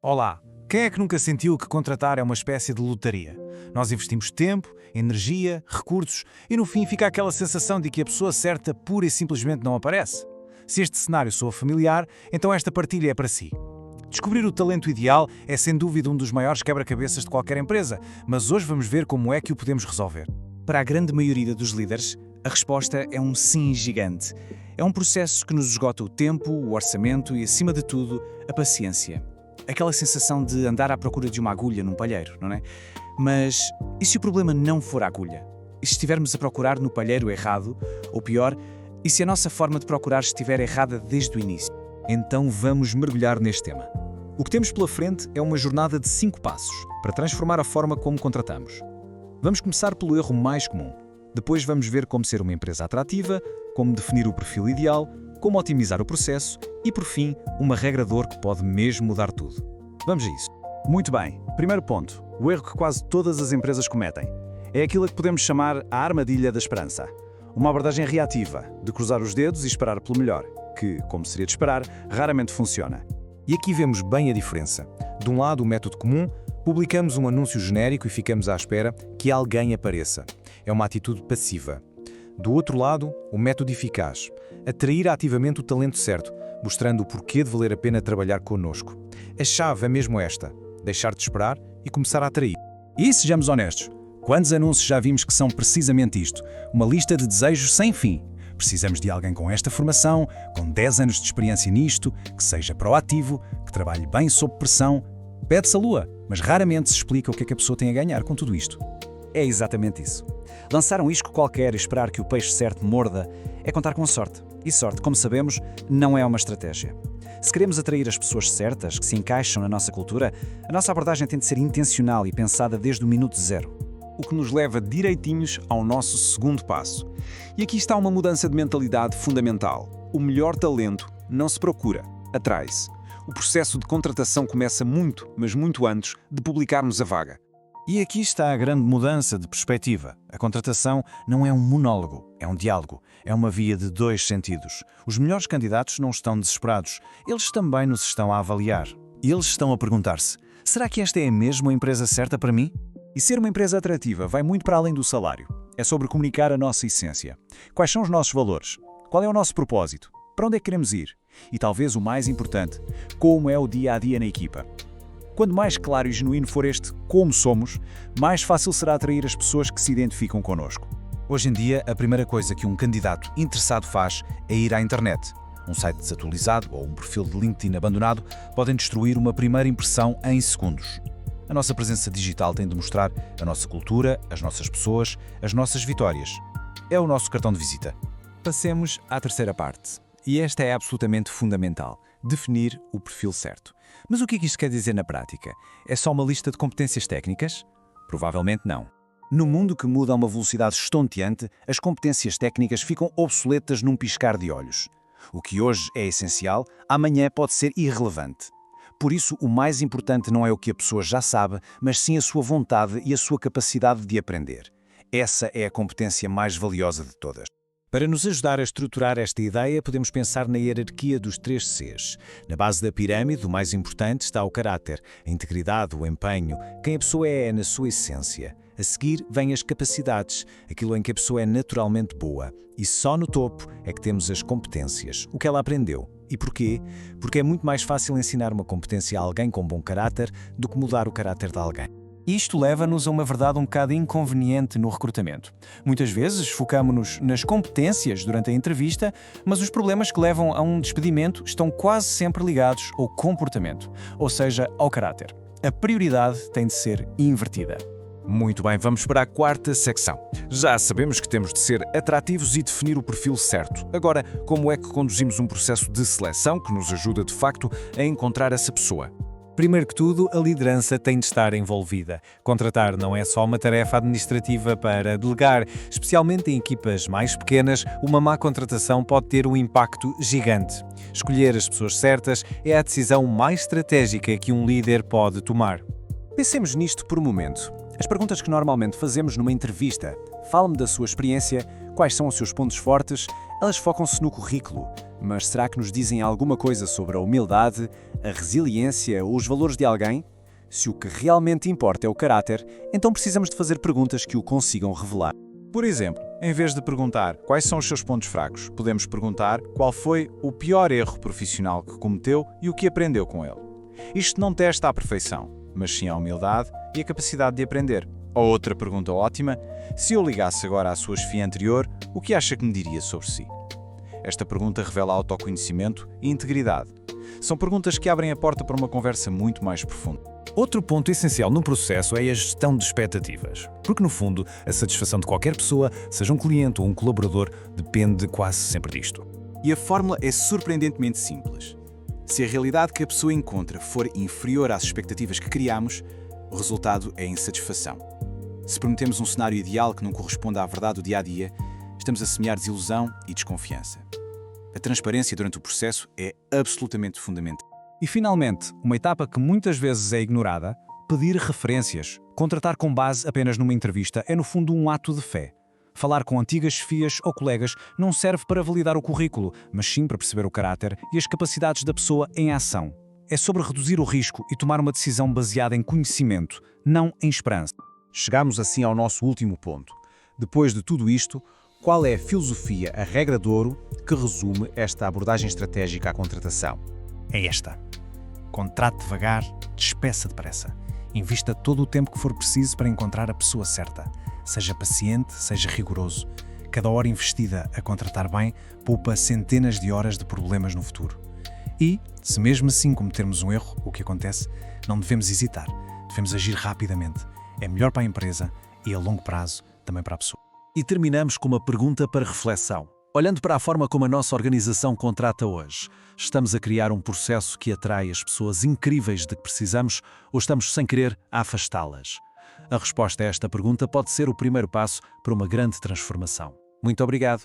Olá! Quem é que nunca sentiu que contratar é uma espécie de lotaria? Nós investimos tempo, energia, recursos e no fim fica aquela sensação de que a pessoa certa pura e simplesmente não aparece. Se este cenário soa familiar, então esta partilha é para si. Descobrir o talento ideal é sem dúvida um dos maiores quebra-cabeças de qualquer empresa, mas hoje vamos ver como é que o podemos resolver. Para a grande maioria dos líderes, a resposta é um sim gigante. É um processo que nos esgota o tempo, o orçamento e, acima de tudo, a paciência. Aquela sensação de andar à procura de uma agulha num palheiro, não é? Mas e se o problema não for a agulha? E se estivermos a procurar no palheiro errado? Ou pior, e se a nossa forma de procurar estiver errada desde o início? Então vamos mergulhar neste tema. O que temos pela frente é uma jornada de 5 passos para transformar a forma como contratamos. Vamos começar pelo erro mais comum. Depois vamos ver como ser uma empresa atrativa, como definir o perfil ideal, como otimizar o processo e, por fim, uma regra de ouro que pode mesmo mudar tudo. Vamos a isso. Muito bem. Primeiro ponto. O erro que quase todas as empresas cometem. É aquilo que podemos chamar a armadilha da esperança. Uma abordagem reativa, de cruzar os dedos e esperar pelo melhor, que, como seria de esperar, raramente funciona. E aqui vemos bem a diferença. De um lado, o método comum, publicamos um anúncio genérico e ficamos à espera que alguém apareça. É uma atitude passiva. Do outro lado, o método eficaz. Atrair ativamente o talento certo, mostrando o porquê de valer a pena trabalhar connosco. A chave é mesmo esta, deixar de esperar e começar a atrair. E sejamos honestos, quantos anúncios já vimos que são precisamente isto? Uma lista de desejos sem fim. Precisamos de alguém com esta formação, com 10 anos de experiência nisto, que seja proativo, que trabalhe bem sob pressão. Pede-se a lua, mas raramente se explica o que é que a pessoa tem a ganhar com tudo isto. É exatamente isso. Lançar um isco qualquer e esperar que o peixe certo morda é contar com sorte. E sorte, como sabemos, não é uma estratégia. Se queremos atrair as pessoas certas, que se encaixam na nossa cultura, a nossa abordagem tem de ser intencional e pensada desde o minuto zero. O que nos leva direitinhos ao nosso segundo passo. E aqui está uma mudança de mentalidade fundamental. O melhor talento não se procura, atrai-se. O processo de contratação começa muito, mas muito antes de publicarmos a vaga. E aqui está a grande mudança de perspectiva. A contratação não é um monólogo, é um diálogo. É uma via de 2 sentidos. Os melhores candidatos não estão desesperados. Eles também nos estão a avaliar. E eles estão a perguntar-se: será que esta é mesmo a empresa certa para mim? E ser uma empresa atrativa vai muito para além do salário. É sobre comunicar a nossa essência. Quais são os nossos valores? Qual é o nosso propósito? Para onde é que queremos ir? E talvez o mais importante, como é o dia-a-dia na equipa? Quanto mais claro e genuíno for este como somos, mais fácil será atrair as pessoas que se identificam connosco. Hoje em dia, a primeira coisa que um candidato interessado faz é ir à internet. Um site desatualizado ou um perfil de LinkedIn abandonado podem destruir uma primeira impressão em segundos. A nossa presença digital tem de mostrar a nossa cultura, as nossas pessoas, as nossas vitórias. É o nosso cartão de visita. Passemos à terceira parte. E esta é absolutamente fundamental: definir o perfil certo. Mas o que é que isto quer dizer na prática? É só uma lista de competências técnicas? Provavelmente não. No mundo que muda a uma velocidade estonteante, as competências técnicas ficam obsoletas num piscar de olhos. O que hoje é essencial, amanhã pode ser irrelevante. Por isso, o mais importante não é o que a pessoa já sabe, mas sim a sua vontade e a sua capacidade de aprender. Essa é a competência mais valiosa de todas. Para nos ajudar a estruturar esta ideia, podemos pensar na hierarquia dos 3 Cs. Na base da pirâmide, o mais importante está o caráter, a integridade, o empenho, quem a pessoa é na sua essência. A seguir, vêm as capacidades, aquilo em que a pessoa é naturalmente boa. E só no topo é que temos as competências, o que ela aprendeu. E porquê? Porque é muito mais fácil ensinar uma competência a alguém com bom caráter do que mudar o caráter de alguém. Isto leva-nos a uma verdade um bocado inconveniente no recrutamento. Muitas vezes focamos-nos nas competências durante a entrevista, mas os problemas que levam a um despedimento estão quase sempre ligados ao comportamento, ou seja, ao caráter. A prioridade tem de ser invertida. Muito bem, vamos para a quarta secção. Já sabemos que temos de ser atrativos e definir o perfil certo. Agora, como é que conduzimos um processo de seleção que nos ajuda de facto a encontrar essa pessoa? Primeiro que tudo, a liderança tem de estar envolvida. Contratar não é só uma tarefa administrativa para delegar. Especialmente em equipas mais pequenas, uma má contratação pode ter um impacto gigante. Escolher as pessoas certas é a decisão mais estratégica que um líder pode tomar. Pensemos nisto por um momento. As perguntas que normalmente fazemos numa entrevista: fale-me da sua experiência, quais são os seus pontos fortes, elas focam-se no currículo. Mas será que nos dizem alguma coisa sobre a humildade, a resiliência ou os valores de alguém? Se o que realmente importa é o caráter, então precisamos de fazer perguntas que o consigam revelar. Por exemplo, em vez de perguntar quais são os seus pontos fracos, podemos perguntar qual foi o pior erro profissional que cometeu e o que aprendeu com ele. Isto não testa a perfeição, mas sim a humildade e a capacidade de aprender. Ou outra pergunta ótima: se eu ligasse agora à sua chefia anterior, o que acha que me diria sobre si? Esta pergunta revela autoconhecimento e integridade. São perguntas que abrem a porta para uma conversa muito mais profunda. Outro ponto essencial no processo é a gestão de expectativas, porque no fundo a satisfação de qualquer pessoa, seja um cliente ou um colaborador, depende quase sempre disto. E a fórmula é surpreendentemente simples. Se a realidade que a pessoa encontra for inferior às expectativas que criamos, o resultado é insatisfação. Se prometemos um cenário ideal que não corresponde à verdade do dia-a-dia, estamos a semear desilusão e desconfiança. A transparência durante o processo é absolutamente fundamental. E finalmente, uma etapa que muitas vezes é ignorada, pedir referências. Contratar com base apenas numa entrevista é no fundo um ato de fé. Falar com antigas chefias ou colegas não serve para validar o currículo, mas sim para perceber o caráter e as capacidades da pessoa em ação. É sobre reduzir o risco e tomar uma decisão baseada em conhecimento, não em esperança. Chegamos assim ao nosso último ponto. Depois de tudo isto, qual é a filosofia, a regra de ouro, que resume esta abordagem estratégica à contratação? É esta. Contrate devagar, despeça depressa. Invista todo o tempo que for preciso para encontrar a pessoa certa. Seja paciente, seja rigoroso. Cada hora investida a contratar bem poupa centenas de horas de problemas no futuro. E, se mesmo assim cometermos um erro, o que acontece, não devemos hesitar. Devemos agir rapidamente. É melhor para a empresa e, a longo prazo, também para a pessoa. E terminamos com uma pergunta para reflexão. Olhando para a forma como a nossa organização contrata hoje, estamos a criar um processo que atrai as pessoas incríveis de que precisamos ou estamos, sem querer, a afastá-las? A resposta a esta pergunta pode ser o primeiro passo para uma grande transformação. Muito obrigado.